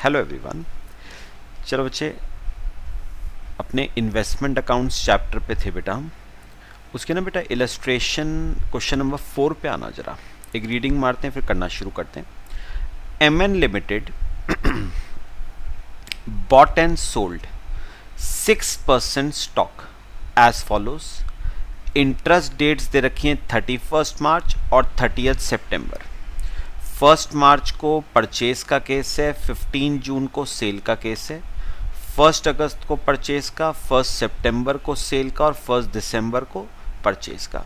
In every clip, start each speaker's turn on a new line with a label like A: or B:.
A: Hello everyone. चलो बच्चे, अपने इन्वेस्टमेंट अकाउंट्स चैप्टर पे थे बेटा हम। उसके ना बेटा इलस्ट्रेशन क्वेश्चन नंबर 4 पे आना, जरा एक रीडिंग मारते हैं फिर करना शुरू करते हैं। MN limited bought and sold 6% stock as follows. Interest dates दे रखी हैं 31 मार्च और 30 सितंबर। 1 मार्च को परचेज का केस है, 15 जून को सेल का केस है, 1 अगस्त को परचेज का, 1 सितंबर को सेल का और 1 दिसंबर को परचेज का।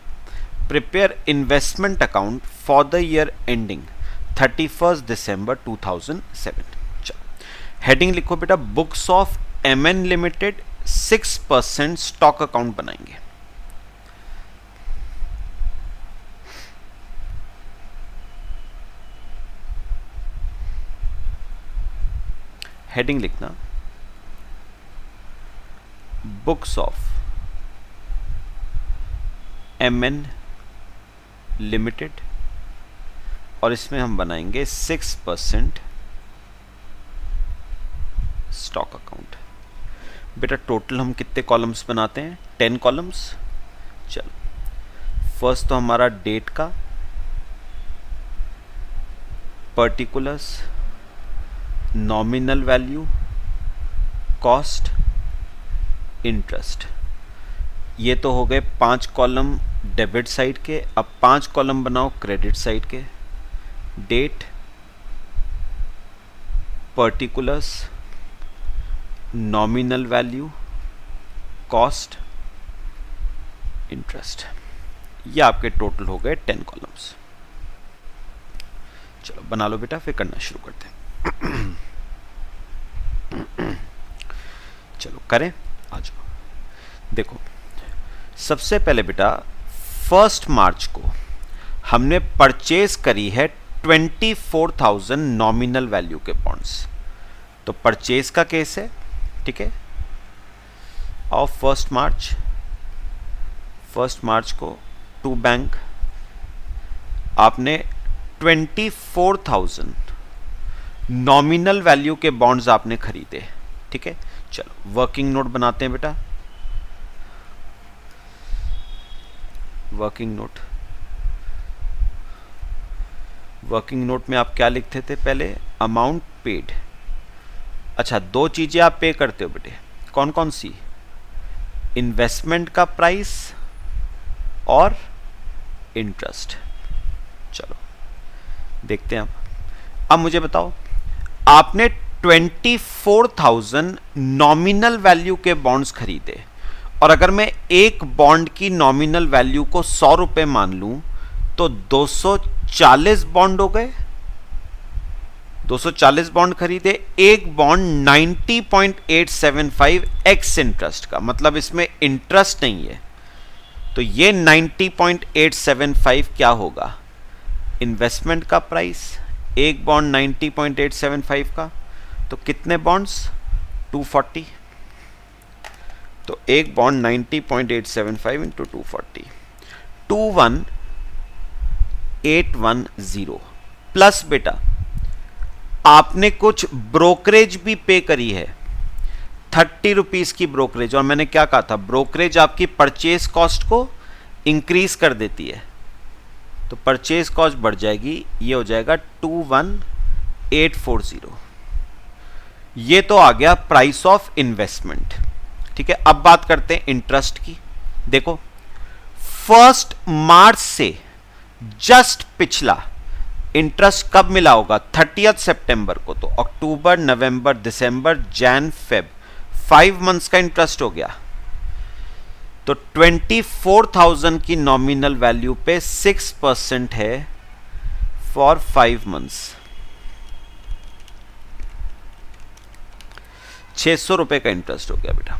A: Prepare investment account for the year ending 31 December 2007। Heading लिखो बेटा, books of MN limited 6% stock account बनाएंगे। हेडिंग लिखना, बुक्स ऑफ MN लिमिटेड, और इसमें हम बनाएंगे 6% स्टॉक अकाउंट। बेटा टोटल हम कितने कॉलम्स बनाते हैं? 10 कॉलम्स। चलो, फर्स्ट तो हमारा डेट का, particulars, nominal value, cost, interest. ये तो हो गए 5 कॉलम डेबिट साइड के। अब 5 कॉलम बनाओ क्रेडिट साइड के। Date, particulars, nominal value, cost, interest. ये आपके टोटल हो गए 10 कॉलम्स। चलो बना लो बेटा, फिर करना शुरू करते हैं। चलो करें, आ जाओ। देखो, सबसे पहले बेटा 1 मार्च को हमने परचेज करी है 24,000 नॉमिनल वैल्यू के बॉन्ड्स। तो परचेज का केस है, ठीक है। और 1 मार्च को टू बैंक आपने 24,000 नॉमिनल वैल्यू के बॉन्ड्स आपने खरीदे, ठीक है। चलो वर्किंग नोट बनाते हैं बेटा। वर्किंग नोट में आप क्या लिखते थे पहले? Amount paid. अच्छा, 2 चीजें आप पे करते हो बेटे, कौन कौन सी? इन्वेस्टमेंट का प्राइस और इंटरेस्ट। चलो देखते हैं अब मुझे बताओ, आपने 24,000 नॉमिनल वैल्यू के बॉन्ड्स खरीदे, और अगर मैं एक बॉन्ड की नॉमिनल वैल्यू को 100 रुपए मान लूं तो 240 बॉन्ड हो गए। 240 बॉन्ड खरीदे, एक बॉन्ड 90.875 एक्स इंटरेस्ट का, मतलब इसमें इंटरेस्ट नहीं है। तो ये 90.875 क्या होगा? इन्वेस्टमेंट का प्राइस। एक बॉन्ड 90.875 का, तो कितने बॉन्ड्स? 240। तो एक बॉन्ड 90.875 इंटू 240, 21,810 प्लस बेटा आपने कुछ ब्रोकरेज भी पे करी है, 30 रुपीज की ब्रोकरेज। और मैंने क्या कहा था, ब्रोकरेज आपकी परचेज कॉस्ट को इंक्रीज कर देती है, तो परचेज कॉस्ट बढ़ जाएगी। ये हो जाएगा 21,840। ये तो आ गया प्राइस ऑफ इन्वेस्टमेंट, ठीक है। अब बात करते हैं इंटरेस्ट की। देखो 1 मार्च से जस्ट पिछला इंटरेस्ट कब मिला होगा? 30 सितंबर को। तो अक्टूबर, नवंबर, दिसंबर, जैन, फेब, 5 मंथ्स का इंटरेस्ट हो गया। तो 24,000 की नॉमिनल वैल्यू पे 6% है फॉर 5 मंथ्स। 600 रुपए का इंटरेस्ट हो गया बेटा।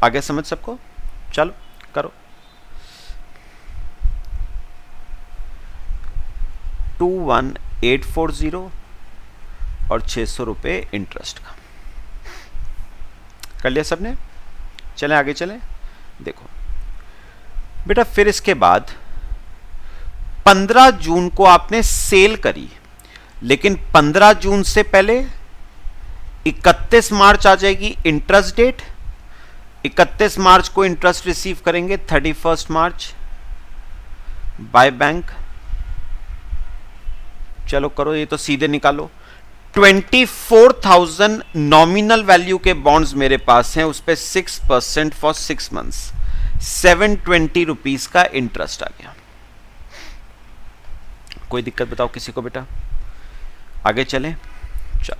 A: आगे समझ सबको? चलो करो। 21,840 और 600 रुपए इंटरेस्ट का कर लिया सबने। चलें आगे चलें। देखो बेटा, फिर इसके बाद 15 जून को आपने सेल करी, लेकिन 15 जून से पहले 31 मार्च आ जाएगी इंटरेस्ट डेट। 31 मार्च को इंटरेस्ट रिसीव करेंगे, 31 मार्च बाय बैंक। चलो करो, ये तो सीधे निकालो। 24,000 नॉमिनल वैल्यू के बॉन्ड्स मेरे पास हैं, उस पर 6% फॉर 6 मंथ्स, 720 रुपीज का इंटरेस्ट आ गया। कोई दिक्कत बताओ किसी को बेटा? आगे चलें। चलो,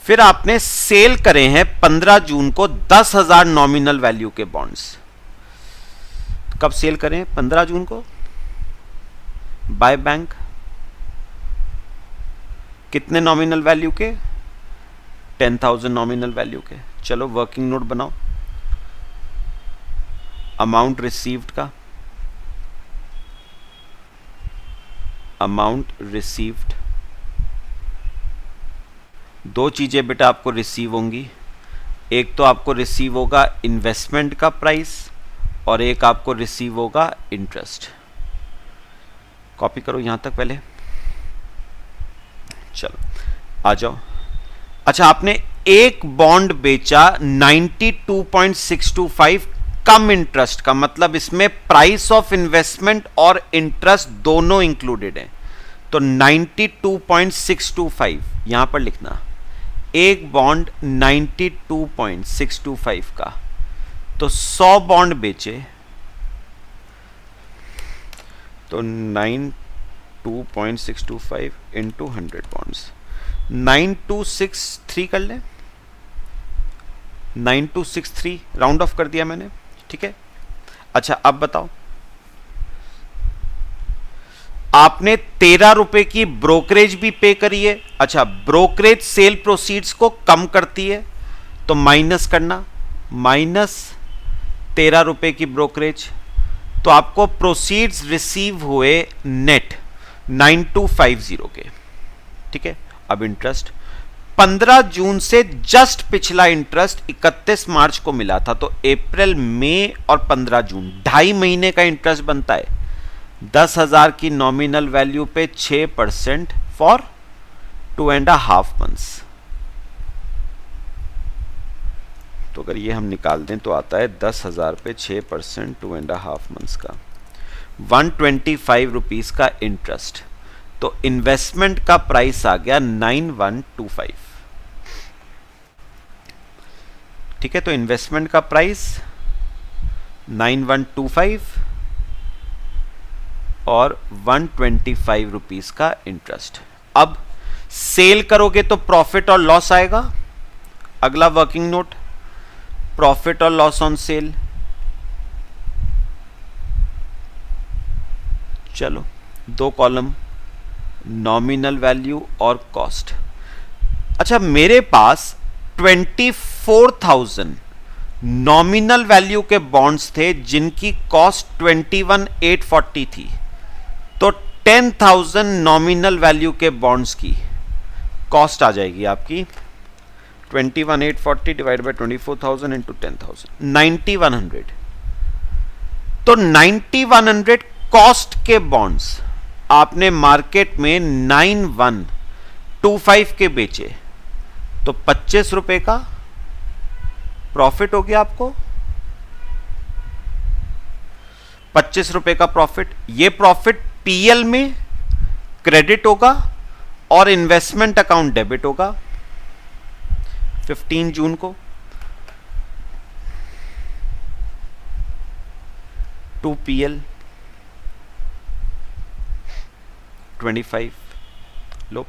A: फिर आपने सेल करे हैं 15 जून को 10,000 नॉमिनल वैल्यू के बॉन्ड्स। कब सेल करें? 15 जून को बाय बैंक। कितने नॉमिनल वैल्यू के? 10,000 नॉमिनल वैल्यू के। चलो वर्किंग नोट बनाओ। अमाउंट रिसीव्ड का, अमाउंट रिसीव्ड, दो चीजें बेटा आपको रिसीव होंगी। एक तो आपको रिसीव होगा इन्वेस्टमेंट का प्राइस और एक आपको रिसीव होगा इंटरेस्ट। कॉपी करो यहां तक पहले। चलो आ जाओ। अच्छा, आपने एक बॉन्ड बेचा 92.625 कम इंटरेस्ट का, मतलब इसमें प्राइस ऑफ इन्वेस्टमेंट और इंटरेस्ट दोनों इंक्लूडेड हैं, तो 92.625 यहां पर लिखना। एक बॉन्ड 92.625 का, तो 100 बॉन्ड बेचे तो 92.625 इंटू 100 बॉन्ड्स, 9263 कर लें। 9263 राउंड ऑफ कर दिया मैंने, ठीक है। अच्छा अब बताओ, आपने 13 रुपए की ब्रोकरेज भी पे करी है। अच्छा, ब्रोकरेज सेल प्रोसीड्स को कम करती है, तो माइनस करना, माइनस 13 रुपए की ब्रोकरेज, तो आपको प्रोसीड्स रिसीव हुए नेट 9250 के, ठीक है। अब इंटरेस्ट 15 जून से जस्ट पिछला इंटरेस्ट 31 मार्च को मिला था, तो अप्रैल, मई और 15 जून 2.5 महीने का इंटरेस्ट बनता है। 10,000 की नॉमिनल वैल्यू पे 6% फॉर 2.5 मंथ्स। तो अगर ये हम निकाल दें तो आता है 10,000 पे 6% 2.5 मंथ्स का 125 रुपीज का इंटरेस्ट। तो इन्वेस्टमेंट का प्राइस आ गया 9125, ठीक है। तो इन्वेस्टमेंट का प्राइस 9125 और 125 रुपीज का इंटरेस्ट। अब सेल करोगे तो प्रॉफिट और लॉस आएगा। अगला वर्किंग नोट, प्रॉफिट और लॉस ऑन सेल। चलो दो कॉलम, नॉमिनल वैल्यू और कॉस्ट। अच्छा, मेरे पास 24,000 नॉमिनल वैल्यू के बॉन्ड्स थे जिनकी कॉस्ट 21,840 थी, तो 10,000 नॉमिनल वैल्यू के बॉन्ड्स की कॉस्ट आ जाएगी आपकी 21,840 डिवाइड बाय 24,000 इंटू 10,000, 9,100। तो 9,100 कॉस्ट के बॉन्ड्स आपने मार्केट में 9,125 के बेचे, तो 25 रुपए का प्रॉफिट हो गया आपको। 25 रुपए का प्रॉफिट, ये प्रॉफिट पीएल में क्रेडिट होगा और इन्वेस्टमेंट अकाउंट डेबिट होगा 15 जून को। 2 PL 25। लो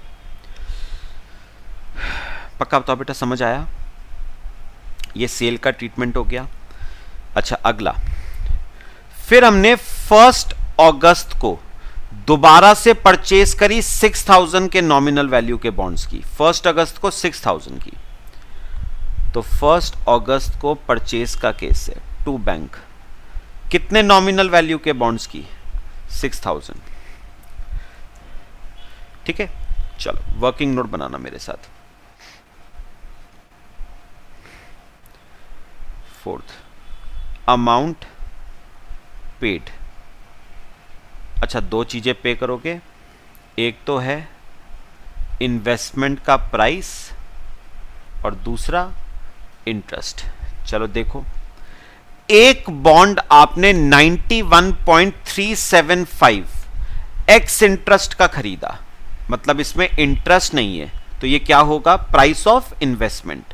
A: पक्का बताओ बेटा, समझ आया? ये सेल का ट्रीटमेंट हो गया। अच्छा अगला, फिर हमने 1 अगस्त को दोबारा से परचेज करी 6,000 के नॉमिनल वैल्यू के बॉन्ड्स की। 1 अगस्त को 6,000 की, तो 1 अगस्त को परचेज का केस है टू बैंक। कितने नॉमिनल वैल्यू के बॉन्ड्स की? 6,000, ठीक है। चलो वर्किंग नोट बनाना मेरे साथ। 4th, amount paid. अच्छा, दो चीजें पे करोगे, एक तो है इन्वेस्टमेंट का प्राइस और दूसरा इंटरेस्ट। चलो देखो, एक बॉन्ड आपने 91.375 एक्स इंटरेस्ट का खरीदा, मतलब इसमें इंटरेस्ट नहीं है, तो ये क्या होगा, प्राइस ऑफ इन्वेस्टमेंट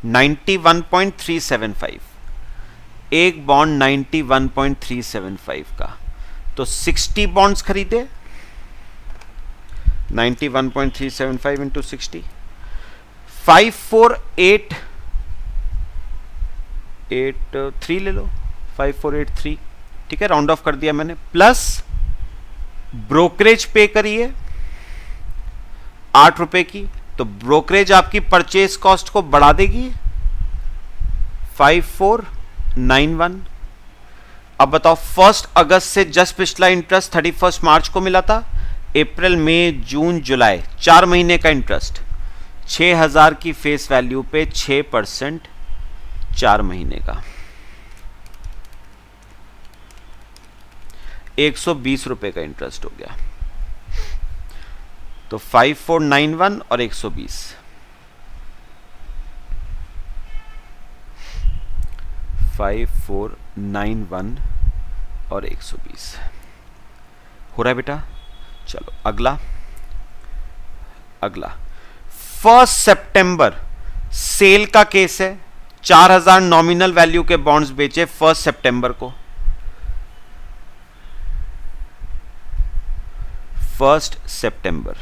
A: 91.375। एक बॉन्ड 91.375 का, तो 60 बॉन्ड्स खरीदे, 91.375 इंटू 60, 5483 ले लो, 5483, ठीक है, राउंड ऑफ कर दिया मैंने, प्लस ब्रोकरेज पे करिए 8 रुपए की, तो ब्रोकरेज आपकी परचेज कॉस्ट को बढ़ा देगी 5491। अब बताओ, 1 अगस्त से जस्ट पिछला इंटरेस्ट 31 मार्च को मिला था, अप्रैल मई जून जुलाई 4 महीने का इंटरेस्ट, 6000 की फेस वैल्यू पे 6% 4 महीने का 120 रुपए का इंटरेस्ट हो गया। तो 5491 और 120, 5491 और 120 हो रहा है बेटा। चलो अगला 1 सितंबर सेल का केस है, 4000 नॉमिनल वैल्यू के बॉन्ड्स बेचे 1 सितंबर को। 1 सितंबर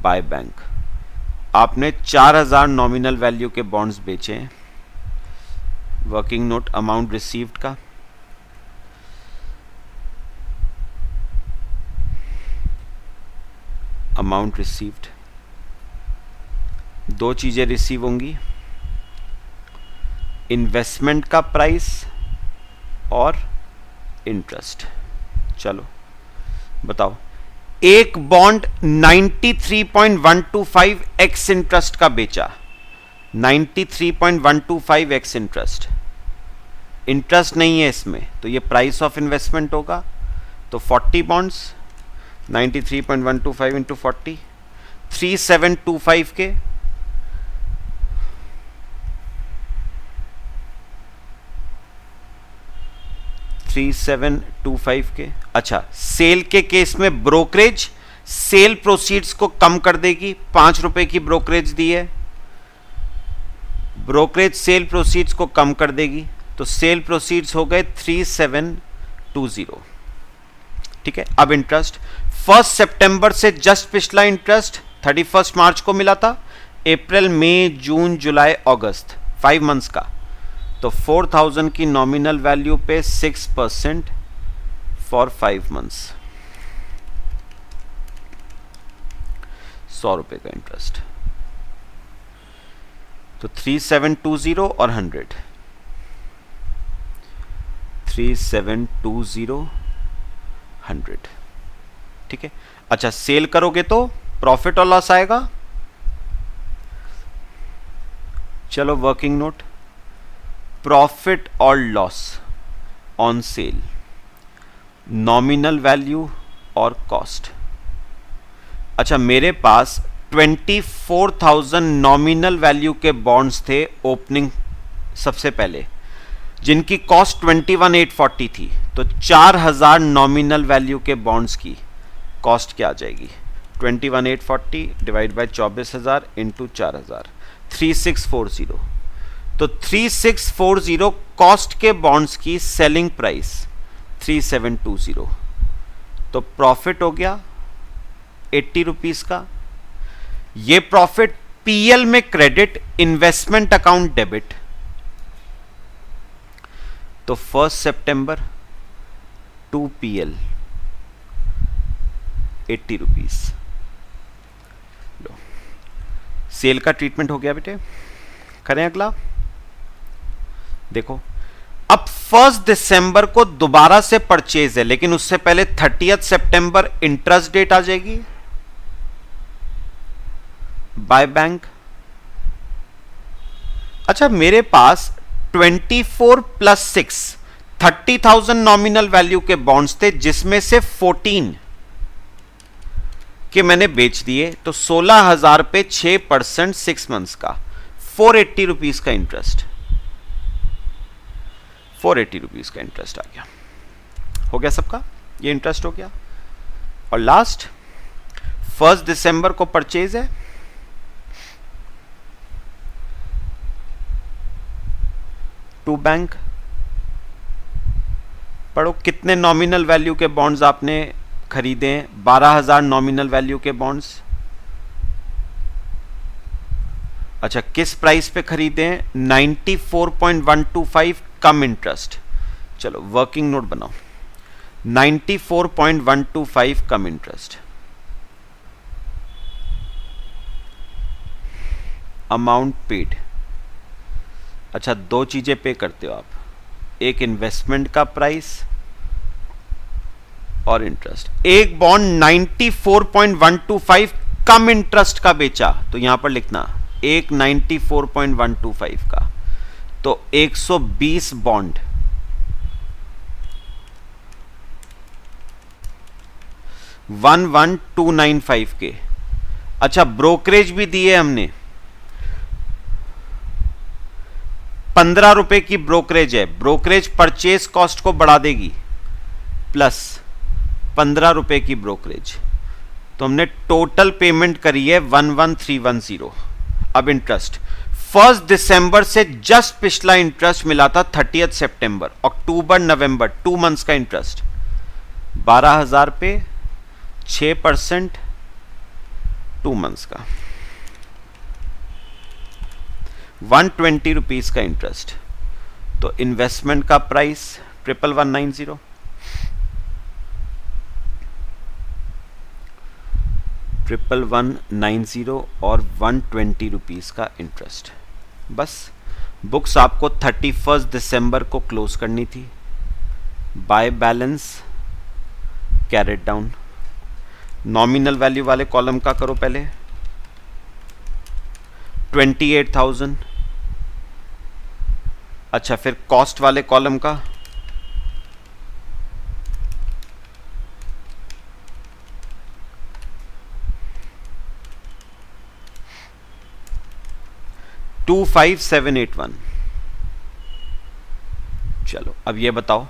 A: बाय बैंक आपने 4000 नॉमिनल वैल्यू के बॉन्ड्स बेचे हैं। वर्किंग नोट अमाउंट रिसीव्ड का, अमाउंट रिसीव्ड, दो चीजें रिसीव होंगी, इन्वेस्टमेंट का प्राइस और इंटरेस्ट। चलो बताओ, एक बॉन्ड 93.125 एक्स इंटरेस्ट का बेचा, 93.125 एक्स इंटरेस्ट, इंटरेस्ट नहीं है इसमें, तो ये प्राइस ऑफ इन्वेस्टमेंट होगा। तो 40 बॉन्ड्स 93.125 इंटू 40, 3725 के, अच्छा, सेल के केस में ब्रोकरेज सेल प्रोसीड्स को कम कर देगी, 5 रुपए की ब्रोकरेज दी है, ब्रोकरेज सेल प्रोसीड्स को कम कर देगी, तो सेल प्रोसीड्स हो गए 3720। ठीक है, अब इंटरेस्ट 1 सितंबर से जस्ट पिछला इंटरेस्ट 31 मार्च को मिला था, अप्रैल मई जून जुलाई अगस्त 5 मंथ्स का, तो 4000 की नॉमिनल वैल्यू पे 6% फॉर 5 मंथ्स, 100 रुपए का इंटरेस्ट। तो 3720 और 100, 3720 100। ठीक है, अच्छा सेल करोगे तो प्रॉफिट और लॉस आएगा। चलो वर्किंग नोट, प्रॉफिट और loss on sale, nominal value और कॉस्ट। अच्छा, मेरे पास 24,000 नॉमिनल वैल्यू के बॉन्ड्स थे ओपनिंग सबसे पहले, जिनकी कॉस्ट 21,840 थी, तो 4000 नॉमिनल वैल्यू के बॉन्ड्स की कॉस्ट क्या आ जाएगी, 21,840 डिवाइड बाय 24,000 इंटू 4000, 3640। तो 3640 कॉस्ट के बॉन्ड्स की सेलिंग प्राइस 3720, तो प्रॉफिट हो गया 80 रुपीज का। ये प्रॉफिट पीएल में क्रेडिट, इन्वेस्टमेंट अकाउंट डेबिट। तो 1 सितंबर टू पीएल 80 रुपीज। लो, सेल का ट्रीटमेंट हो गया बेटे। करें अगला, देखो अब 1 दिसंबर को दोबारा से परचेज है, लेकिन उससे पहले 30 सितंबर इंटरेस्ट डेट आ जाएगी बाय बैंक। अच्छा, मेरे पास 24 प्लस 6 30,000 नॉमिनल वैल्यू के बॉन्ड्स थे, जिसमें से 14 कि मैंने बेच दिए, तो 16,000 पे 6% 6 मंथ्स का 480 रुपीज का इंटरेस्ट, 480 रुपीज का इंटरेस्ट आ गया। हो गया सबका, ये इंटरेस्ट हो गया। और लास्ट 1 दिसंबर को परचेज है, टू बैंक। पढ़ो कितने नॉमिनल वैल्यू के बॉन्ड्स आपने खरीदे हैं, 12,000 नॉमिनल वैल्यू के बॉन्ड्स। अच्छा, किस प्राइस पे खरीदे हैं, 94.125 कम इंटरेस्ट। चलो वर्किंग नोट बनाओ, 94.125 कम इंटरेस्ट। अमाउंट पेड, अच्छा दो चीजें पे करते हो आप, एक इन्वेस्टमेंट का प्राइस और इंटरेस्ट। एक बॉन्ड 94.125 कम इंटरेस्ट का बेचा, तो यहां पर लिखना एक 94.125 का, तो 120 बॉन्ड 11,295 के। अच्छा ब्रोकरेज भी दिए हमने, 15 रुपए की ब्रोकरेज है, ब्रोकरेज परचेज कॉस्ट को बढ़ा देगी, प्लस 15 रुपए की ब्रोकरेज, तो हमने टोटल पेमेंट करी है 11,310। अब इंटरेस्ट 1 दिसंबर से जस्ट पिछला इंटरेस्ट मिला था 30 सितंबर, अक्टूबर नवंबर 2 मंथ्स का इंटरेस्ट 12,000 पे 6% 2 मंथ्स का 120 रुपीज का इंटरेस्ट। तो इन्वेस्टमेंट का प्राइस 11,190, और 120 रुपीज का इंटरेस्ट। बस बुक्स आपको 31 दिसंबर को क्लोज करनी थी। By balance carried down, nominal value वाले कॉलम का करो पहले 28,000। अच्छा फिर कॉस्ट वाले कॉलम का 25,781। चलो अब ये बताओ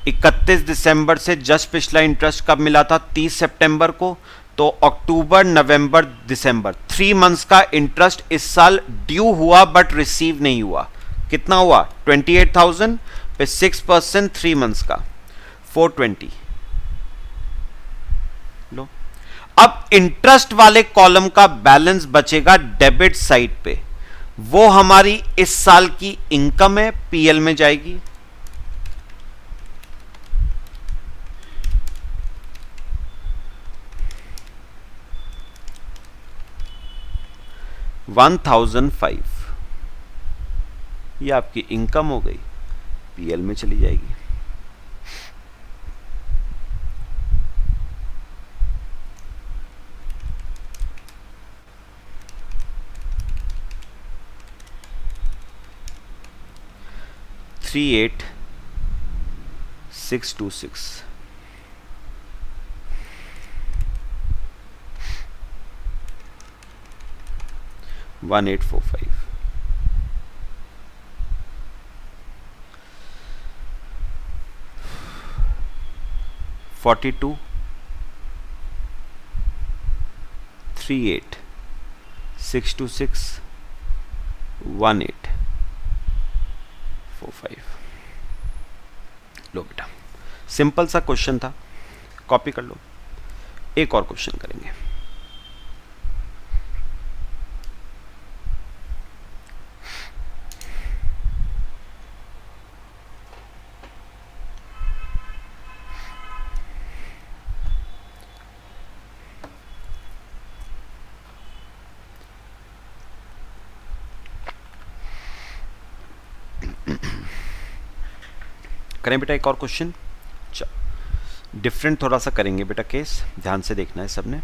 A: 31 दिसंबर से जस्ट पिछला इंटरेस्ट कब मिला था, 30 सितंबर को, तो अक्टूबर नवंबर दिसंबर 3 मंथ्स का इंटरेस्ट इस साल ड्यू हुआ बट रिसीव नहीं हुआ। कितना हुआ, 28,000 पे 6% 3 मंथ्स का 420। लो अब इंटरेस्ट वाले कॉलम का बैलेंस बचेगा डेबिट साइड पे, वो हमारी इस साल की इनकम है, पीएल में जाएगी। $1,005 ये आपकी इनकम हो गई, पीएल में चली जाएगी। $38,626 1845। 42 38 626 1845। लो बेटा सिंपल सा क्वेश्चन था, कॉपी कर लो। एक और क्वेश्चन करेंगे। करें बेटा एक और क्वेश्चन, डिफरेंट थोड़ा सा करेंगे बेटा केस, ध्यान से देखना है सबने।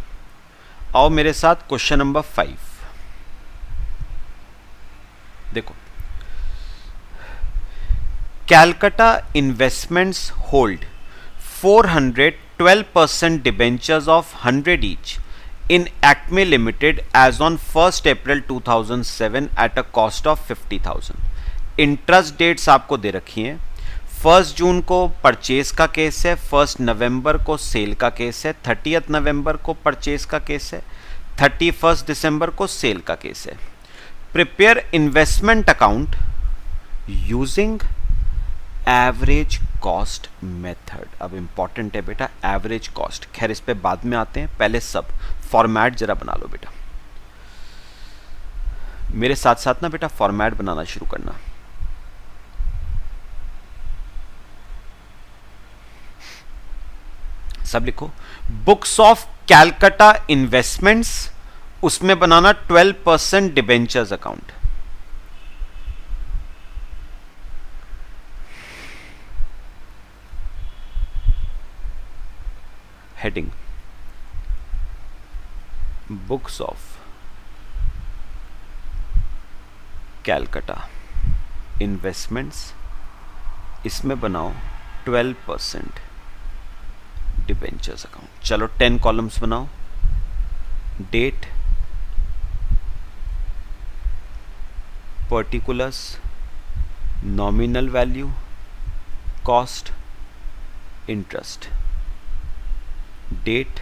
A: आओ मेरे साथ क्वेश्चन नंबर 5 देखो। Calcutta investments hold 412% debentures of 100 each in Acme Limited as on 1st April 2007 at a cost of 50,000. Interest dates आपको दे रखी हैं। 1 जून को परचेज का केस है, 1 नवंबर को सेल का केस है, 30 नवंबर को परचेज का केस है, 31 दिसंबर को सेल का केस है। Prepare investment account using average cost method. अब इंपॉर्टेंट है बेटा एवरेज कॉस्ट, खैर इस पे बाद में आते हैं, पहले सब फॉर्मेट जरा बना लो बेटा, मेरे साथ साथ ना बेटा फॉर्मेट बनाना शुरू करना। सब लिखो। बुक्स ऑफ कैलकाटा इन्वेस्टमेंट्स, उसमें बनाना 12% debentures account. Heading books of Calcutta investments, इसमें बनाओ 12% डिबेंचर्स अकाउंट। चलो 10 कॉलम्स बनाओ। Date, particulars, nominal value, cost, interest. Date,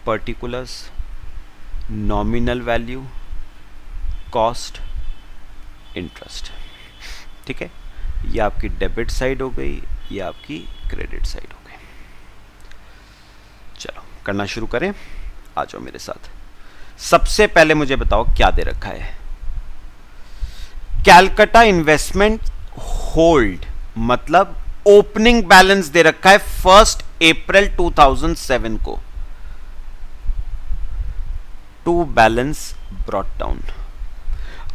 A: particulars, nominal value, cost, interest. ठीक है, ये आपकी डेबिट साइड हो गई, ये आपकी क्रेडिट साइड हो गई। चलो करना शुरू करें, आ जाओ मेरे साथ। सबसे पहले मुझे बताओ क्या दे रखा है। कैलकाटा इन्वेस्टमेंट होल्ड मतलब ओपनिंग बैलेंस दे रखा है 1 अप्रैल 2007 को, टू बैलेंस ब्रॉट डाउन।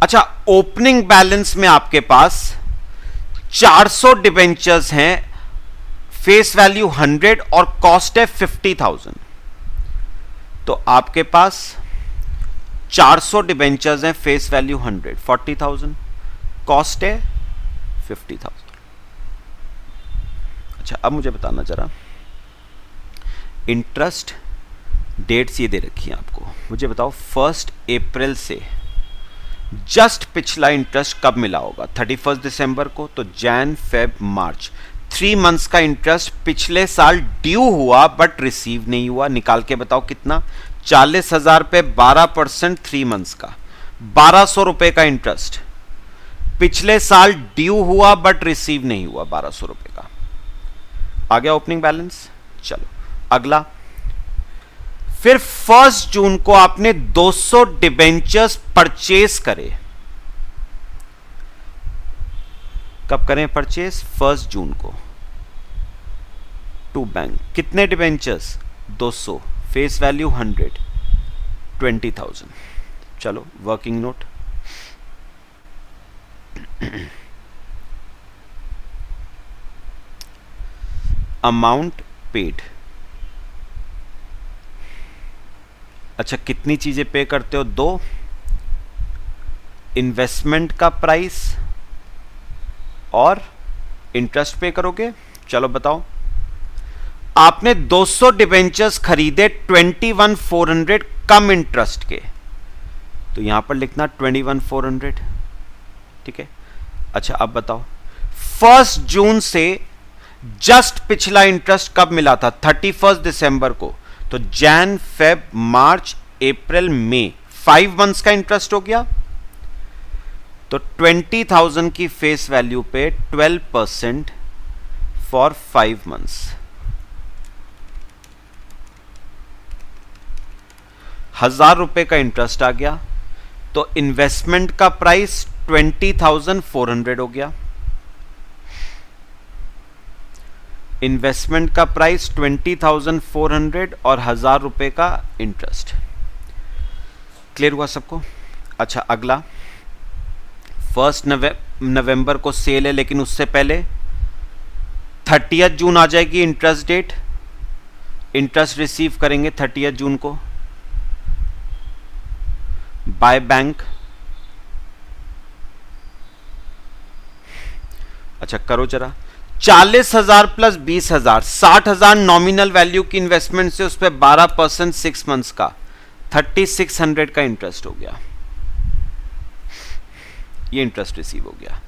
A: अच्छा, ओपनिंग बैलेंस में आपके पास 400 डिबेंचर्स हैं, फेस वैल्यू 100 और कॉस्ट है 50,000। तो आपके पास 400 डिबेंचर्स हैं, फेस वैल्यू 100, 40,000, कॉस्ट है 50,000। अच्छा, अब मुझे बताना जरा, इंटरेस्ट डेट्स ये दे रखी है आपको, मुझे बताओ 1 अप्रैल से जस्ट पिछला इंटरेस्ट कब मिला होगा? 31 दिसंबर को, तो जैन फेब मार्च, 3 मंथ्स का इंटरेस्ट पिछले साल ड्यू हुआ बट रिसीव नहीं हुआ। निकाल के बताओ कितना? 40,000 पे 12% 3 मंथ्स का 1200 रुपए का इंटरेस्ट पिछले साल ड्यू हुआ बट रिसीव नहीं हुआ, 1200 रुपए का आ गया ओपनिंग बैलेंस। चलो अगला, फिर 1 जून को आपने 200 डिबेंचर्स परचेज करे। कब करें परचेज? 1 जून को टू बैंक। कितने डिबेंचर्स? 200, face value 100, 20,000। चलो वर्किंग नोट। Amount paid. अच्छा, कितनी चीजें पे करते हो? 2, इन्वेस्टमेंट का प्राइस और इंटरेस्ट पे करोगे। चलो बताओ, आपने 200 डिबेंचर्स खरीदे 21,400 कम इंटरेस्ट के, तो यहां पर लिखना 21,400। ठीक है। अच्छा अब बताओ, 1 जून से जस्ट पिछला इंटरेस्ट कब मिला था? 31 दिसंबर को, तो जैन फेब मार्च अप्रैल मई, 5 मंथ्स का इंटरेस्ट हो गया। तो 20,000 की फेस वैल्यू पे 12% फॉर 5 मंथ्स, 1,000 रुपए का इंटरेस्ट आ गया। तो इन्वेस्टमेंट का प्राइस 20,400 हो गया। इन्वेस्टमेंट का प्राइस 20,400 और 1,000 रुपए का इंटरेस्ट। क्लियर हुआ सबको? अच्छा अगला, 1 नवंबर को सेल है, लेकिन उससे पहले 30 जून आ जाएगी इंटरेस्ट डेट। इंटरेस्ट रिसीव करेंगे 30 जून को बाय बैंक। अच्छा करो जरा, 40,000 प्लस 20,000, 60,000 नॉमिनल वैल्यू की इन्वेस्टमेंट से उस पर 12% 6 मंथ्स का 3600 का इंटरेस्ट हो गया, ये इंटरेस्ट रिसीव हो गया।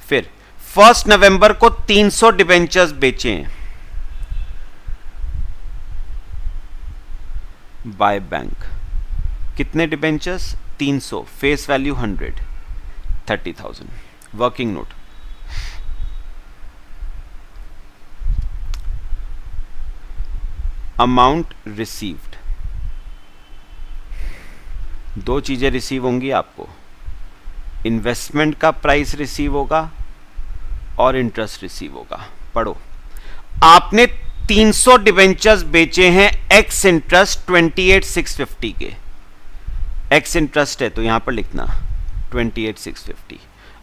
A: फिर 1 नवंबर को 300 डिबेंचर्स बेचे हैं बाय बैंक। कितने debentures? 300, face value 100, 30,000। Working note, amount received, दो चीजें रिसीव होंगी आपको, इन्वेस्टमेंट का प्राइस रिसीव होगा और इंटरेस्ट रिसीव होगा। पढ़ो, आपने 300 डिबेंचर्स बेचे हैं एक्स इंटरेस्ट 28,650 के, एक्स इंटरेस्ट है तो यहां पर लिखना 28,650।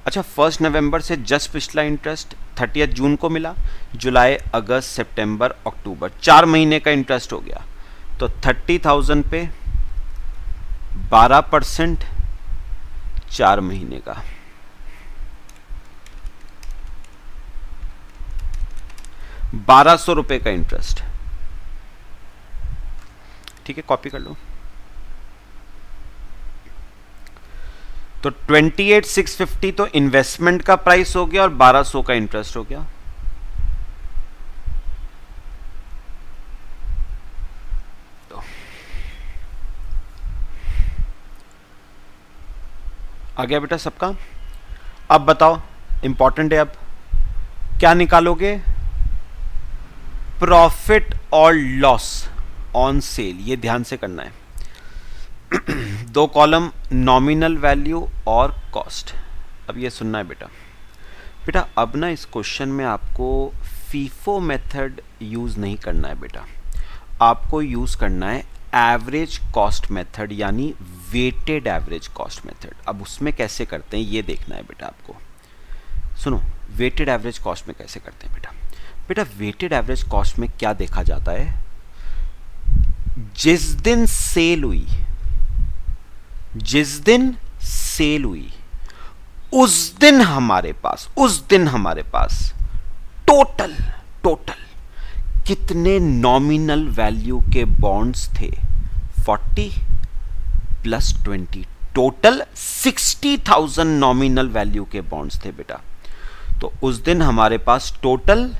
A: अच्छा, 1 नवंबर से जस्ट पिछला इंटरेस्ट 30 जून को मिला, जुलाई, अगस्त, सितंबर, अक्टूबर, 4 महीने का इंटरेस्ट हो गया। तो 30,000 पे 12% 4 महीने का, 1200 रुपए का इंटरेस्ट। ठीक है, कॉपी कर लो। तो 28,650 तो इन्वेस्टमेंट का प्राइस हो गया और 1200 का इंटरेस्ट हो गया। तो आ गया बेटा सबका। अब बताओ, इंपॉर्टेंट है, अब क्या निकालोगे? प्रॉफिट और लॉस ऑन सेल, ये ध्यान से करना है। दो कॉलम, नॉमिनल वैल्यू और कॉस्ट। अब ये सुनना है बेटा। बेटा अब ना इस क्वेश्चन में आपको फीफो मेथड यूज नहीं करना है बेटा, आपको यूज करना है एवरेज कॉस्ट मेथड, यानी वेटेड एवरेज कॉस्ट मेथड। अब उसमें कैसे करते हैं ये देखना है बेटा आपको। सुनो, वेटेड एवरेज कॉस्ट में कैसे करते हैं बेटा? बेटा वेटेड एवरेज कॉस्ट में क्या देखा जाता है? जिस दिन सेल हुई, जिस दिन सेल हुई उस दिन हमारे पास टोटल कितने नॉमिनल वैल्यू के बॉन्ड्स थे? 40 प्लस 20, टोटल 60,000 नॉमिनल वैल्यू के बॉन्ड्स थे बेटा। तो उस दिन हमारे पास टोटल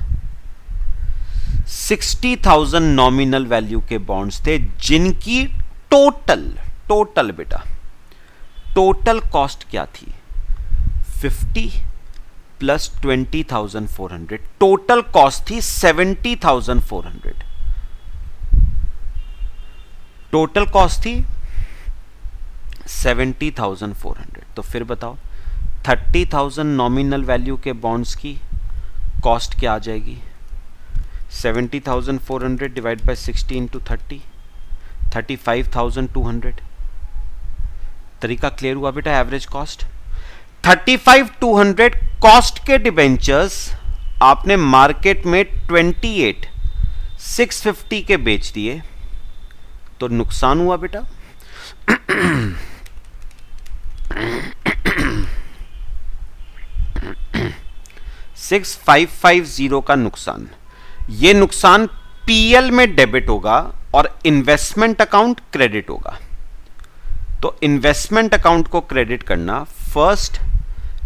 A: 60,000 नॉमिनल वैल्यू के बॉन्ड्स थे, जिनकी टोटल बेटा टोटल कॉस्ट क्या थी? 50 प्लस 20,400, टोटल कॉस्ट थी 70,400। टोटल कॉस्ट थी 70,400। तो फिर बताओ 30,000 नॉमिनल वैल्यू के बॉन्ड्स की कॉस्ट क्या आ जाएगी? 70,400 डिवाइड बाय 60 इंटू 30, 35,200। तरीका क्लियर हुआ बेटा? एवरेज कॉस्ट 35,200 कॉस्ट के डिबेंचर्स आपने मार्केट में 28,650 के बेच दिए, तो नुकसान हुआ बेटा। 6,550 का नुकसान। ये नुकसान पीएल में डेबिट होगा और इन्वेस्टमेंट अकाउंट क्रेडिट होगा। तो इन्वेस्टमेंट अकाउंट को क्रेडिट करना 1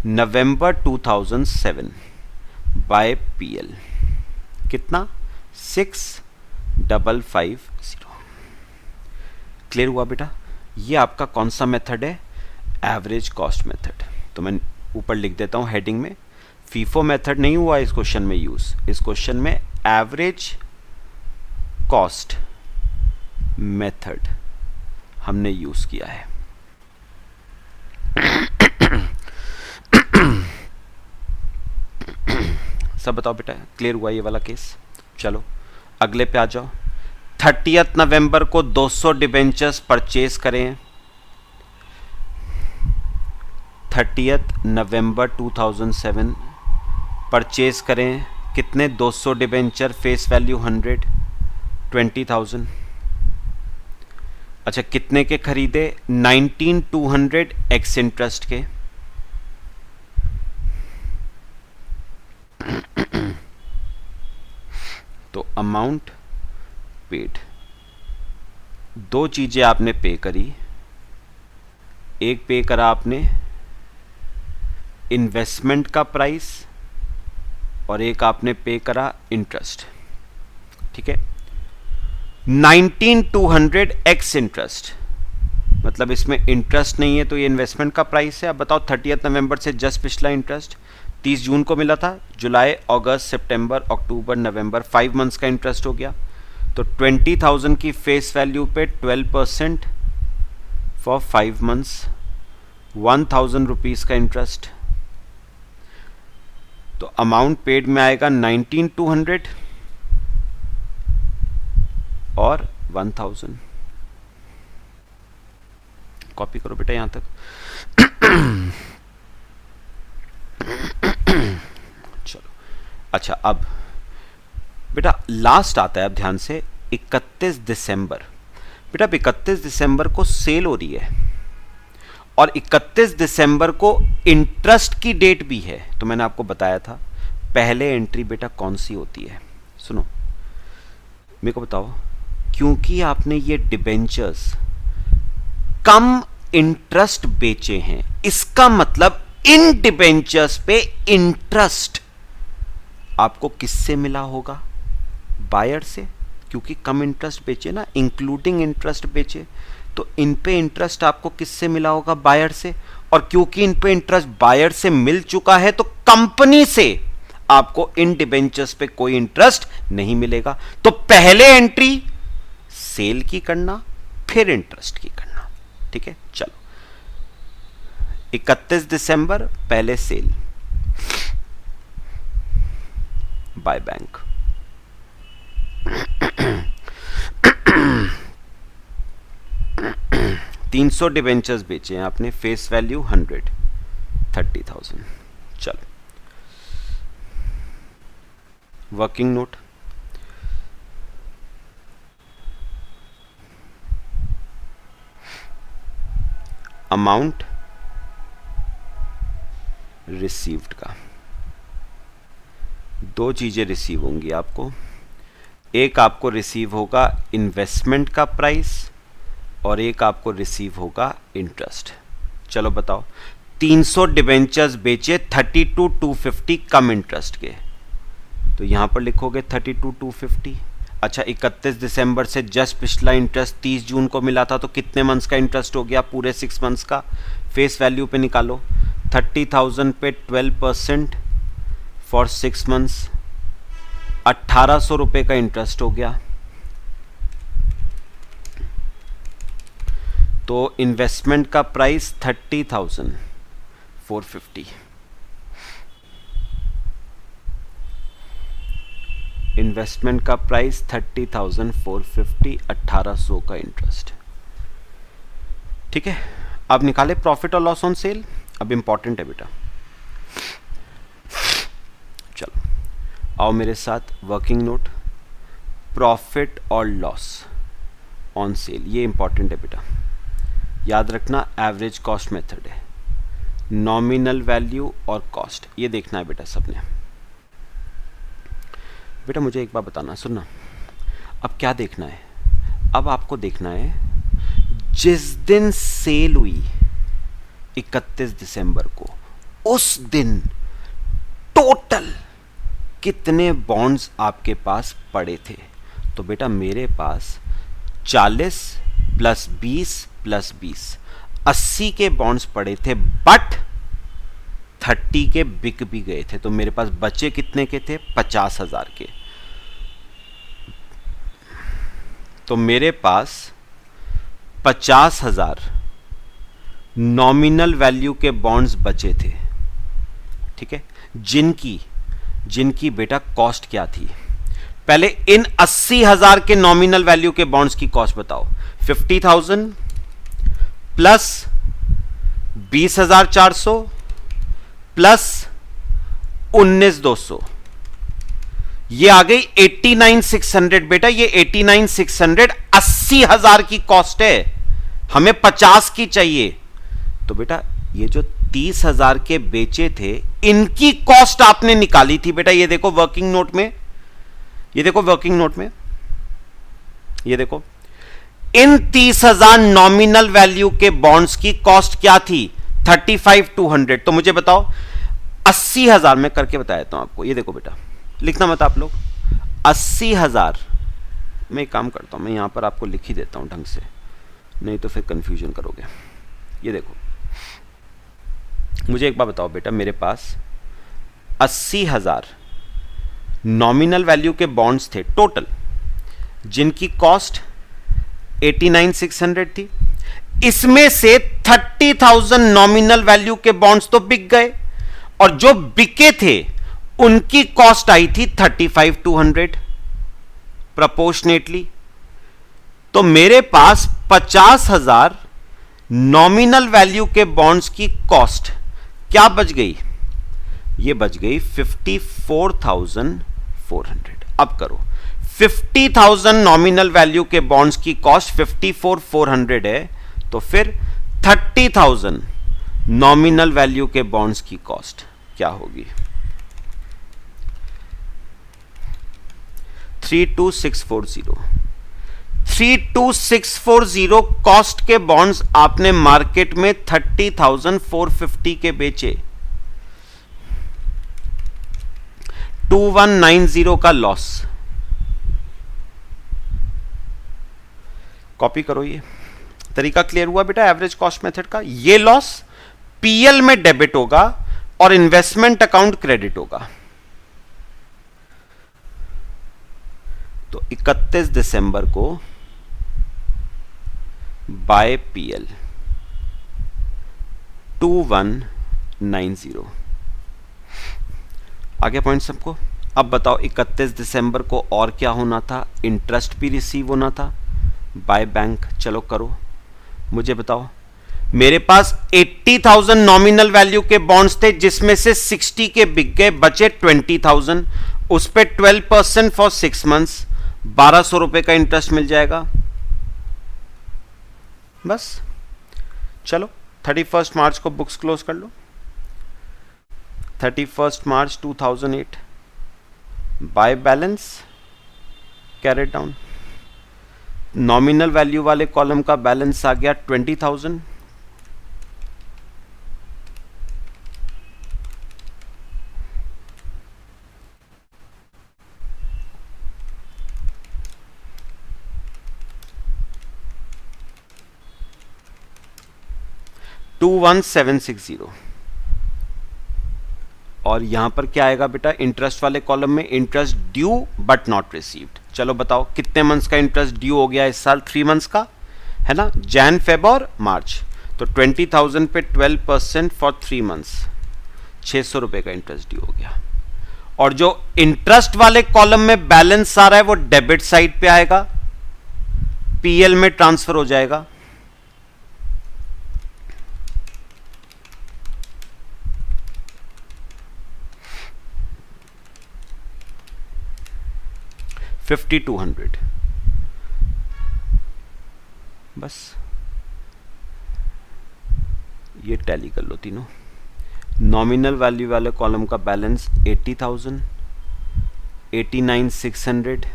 A: नवंबर 2007 बाय पीएल, कितना? 6,550। क्लियर हुआ बेटा? ये आपका कौन सा मेथड है? Average cost method. तो मैं ऊपर लिख देता हूं हेडिंग में, फीफो मेथड नहीं हुआ इस क्वेश्चन में यूज, इस क्वेश्चन में एवरेज कॉस्ट मेथड हमने यूज किया है। सब बताओ बेटा, क्लियर हुआ ये वाला केस? चलो अगले पे आ जाओ। 30 नवंबर को 200 डिबेंचर्स परचेज करें। 30 नवंबर 2007 परचेज करें, कितने? 200 डिबेंचर, फेस वैल्यू 100, 20,000। अच्छा, कितने के खरीदे? 19,200 एक्स इंटरेस्ट के। अमाउंट पेड, दो चीजें आपने पे करी, एक पे करा आपने इन्वेस्टमेंट का प्राइस और एक आपने पे करा इंटरेस्ट, ठीक है। 19,200 एक्स इंटरेस्ट, मतलब इसमें इंटरेस्ट नहीं है तो ये इन्वेस्टमेंट का प्राइस है। अब बताओ 30 नवंबर से जस्ट पिछला इंटरेस्ट 30 जून को मिला था, जुलाई अगस्त सितंबर अक्टूबर नवंबर 5 मंथ्स का इंटरेस्ट हो गया। तो 20,000 की फेस वैल्यू पे 12% फॉर 5 मंथ्स 1,000 रुपीज का इंटरेस्ट। तो अमाउंट पेड में आएगा 19,200 और 1,000। कॉपी करो बेटा यहां तक। चलो अच्छा, अब बेटा लास्ट आता है, अब ध्यान से 31 दिसंबर। बेटा 31 दिसंबर को सेल हो रही है और 31 दिसंबर को इंटरेस्ट की डेट भी है। तो मैंने आपको बताया था पहले एंट्री बेटा कौन सी होती है, सुनो मेरे को बताओ। क्योंकि आपने ये डिबेंचर्स कम इंटरेस्ट बेचे हैं, इसका मतलब इन डिबेंचर्स पे इंटरेस्ट आपको किससे मिला होगा? बायर से, क्योंकि कम इंटरेस्ट बेचे ना, इंक्लूडिंग इंटरेस्ट बेचे, तो इन पे इंटरेस्ट आपको किससे मिला होगा? बायर से। और क्योंकि इन पे इंटरेस्ट बायर से मिल चुका है तो कंपनी से आपको इन डिबेंचर्स पे कोई इंटरेस्ट नहीं मिलेगा। तो पहले एंट्री सेल की करना, फिर इंटरेस्ट की करना, ठीक है। चलो 31 दिसंबर पहले सेल बाय बैंक, 300 डिबेंचर्स बेचे हैं आपने, फेस वैल्यू 100, 30,000। चलो वर्किंग नोट, अमाउंट रिसीव्ड का, दो चीजें रिसीव होंगी आपको। एक आपको रिसीव होगा इन्वेस्टमेंट का प्राइस और एक आपको रिसीव होगा इंटरेस्ट। चलो बताओ, 300 डिबेंचर्स बेचे 32,250 कम इंटरेस्ट के, तो यहां पर लिखोगे 32,250। अच्छा 31 दिसंबर से जस्ट पिछला इंटरेस्ट 30 जून को मिला था, तो कितने मंथ्स का इंटरेस्ट हो गया? पूरे 6 मंथ्स का। फेस वैल्यू पे निकालो, 30,000 पे 12% फॉर 6 मंथ्स, 1,800 रुपए का इंटरेस्ट हो गया। तो इन्वेस्टमेंट का प्राइस 30,450, इन्वेस्टमेंट का प्राइस 30,450, 1,800 का इंटरेस्ट, ठीक है। अब निकाले प्रॉफिट और लॉस ऑन सेल। अब इंपॉर्टेंट है बेटा, चलो आओ मेरे साथ। वर्किंग नोट, प्रॉफिट और लॉस ऑन सेल, ये इंपॉर्टेंट है बेटा, याद रखना। एवरेज कॉस्ट मेथड है, नॉमिनल वैल्यू और कॉस्ट, ये देखना है बेटा सबने। बेटा मुझे एक बात बताना, सुनना, अब क्या देखना है? अब आपको देखना है जिस दिन सेल हुई 31 दिसंबर को, उस दिन टोटल कितने बॉन्ड्स आपके पास पड़े थे। तो बेटा मेरे पास 40 प्लस 20 प्लस 20 80 के बॉन्ड्स पड़े थे, बट 30 के बिक भी गए थे। तो मेरे पास बचे कितने के थे? 50,000 के। तो मेरे पास 50,000 नॉमिनल वैल्यू के बॉन्ड्स बचे थे, ठीक है, जिनकी बेटा कॉस्ट क्या थी? पहले इन 80,000 के नॉमिनल वैल्यू के बॉन्ड्स की कॉस्ट बताओ। 50,000 प्लस 20,400 प्लस 19,200, ये आ गई 89,600। बेटा ये 89,600 80,000 की कॉस्ट है, हमें 50 की चाहिए। तो बेटा ये जो 30,000 के बेचे थे, इनकी कॉस्ट आपने निकाली थी। बेटा ये देखो वर्किंग नोट में, ये देखो वर्किंग नोट में, ये देखो इन 30,000 नॉमिनल वैल्यू के बॉन्ड्स की कॉस्ट क्या थी 35,200। तो मुझे बताओ 80,000 में करके बता देता हूं आपको। ये देखो बेटा, लिखना मत आप लोग, 80,000। मैं एक काम करता हूं, मैं यहां पर आपको लिख ही देता हूं ढंग से, नहीं तो फिर कंफ्यूजन करोगे। ये देखो, मुझे एक बार बताओ बेटा, मेरे पास 80,000 नॉमिनल वैल्यू के बॉन्ड्स थे टोटल, जिनकी कॉस्ट 89,600 थी। इसमें से 30,000 नॉमिनल वैल्यू के बॉन्ड्स तो बिक गए, और जो बिके थे उनकी कॉस्ट आई थी 35,200 प्रोपोर्शनेटली। तो मेरे पास 50,000 नॉमिनल वैल्यू के बॉन्ड्स की कॉस्ट क्या बच गई, ये बच गई 54,400। अब करो, 50,000 नॉमिनल वैल्यू के बॉन्ड्स की कॉस्ट 54,400 है, तो फिर 30,000 नॉमिनल वैल्यू के बॉन्ड्स की कॉस्ट क्या होगी, 32,640। 32,640 कॉस्ट के बॉन्ड्स आपने मार्केट में 30,450 के बेचे, 2190 का लॉस। कॉपी करो, ये तरीका क्लियर हुआ बेटा एवरेज कॉस्ट मेथड का। ये लॉस पीएल में डेबिट होगा और इन्वेस्टमेंट अकाउंट क्रेडिट होगा। तो 31 दिसंबर को बाय पीएल 2190। आगे पॉइंट सबको। अब बताओ 31 दिसंबर को और क्या होना था, इंटरेस्ट भी रिसीव होना था बाय बैंक। चलो करो, मुझे बताओ। मेरे पास 80,000 नॉमिनल वैल्यू के बॉन्ड्स थे, जिसमें से 60 के बिक गए, बचे 20,000। उस पे 12% फॉर 6 मंथ्स, 1200 रुपए का इंटरेस्ट मिल जाएगा। बस चलो 31 मार्च को बुक्स क्लोज कर लो। 31 मार्च 2008 by balance carried down. Nominal value वाले कॉलम का बैलेंस आ गया 20,000। $21,760। और यहां पर क्या आएगा बेटा, इंटरेस्ट वाले कॉलम में interest due but not received. चलो बताओ कितने मंथ्स का इंटरेस्ट ड्यू हो गया इस साल, 3 मंथ्स का है ना, जैन फेब और मार्च। तो 20,000 पे 12% फॉर 3 मंथ्स, 600 रुपए का इंटरेस्ट ड्यू हो गया। और जो इंटरेस्ट वाले कॉलम में बैलेंस आ रहा है वो डेबिट साइड पे आएगा, पीएल में ट्रांसफर हो जाएगा। $5,200। बस ये टैली कर लो तीनों। नॉमिनल वैल्यू वाले कॉलम का बैलेंस 80,000, 89,600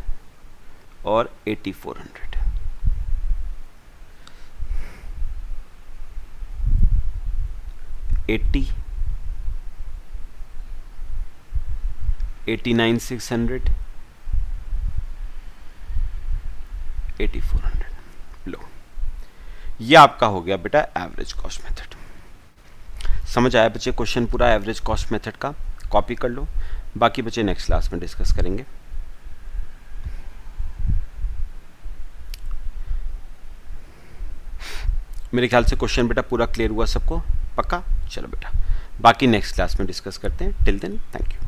A: और 8,400। $80, 89,600, 8,400। लो, ये आपका हो गया बेटा एवरेज कॉस्ट मेथड। समझ आया बच्चे क्वेश्चन पूरा एवरेज कॉस्ट मेथड का? कॉपी कर लो, बाकी बच्चे नेक्स्ट क्लास में डिस्कस करेंगे। मेरे ख्याल से क्वेश्चन बेटा पूरा क्लियर हुआ सबको, पक्का? चलो बेटा, बाकी नेक्स्ट क्लास में डिस्कस करते हैं। Till then thank you.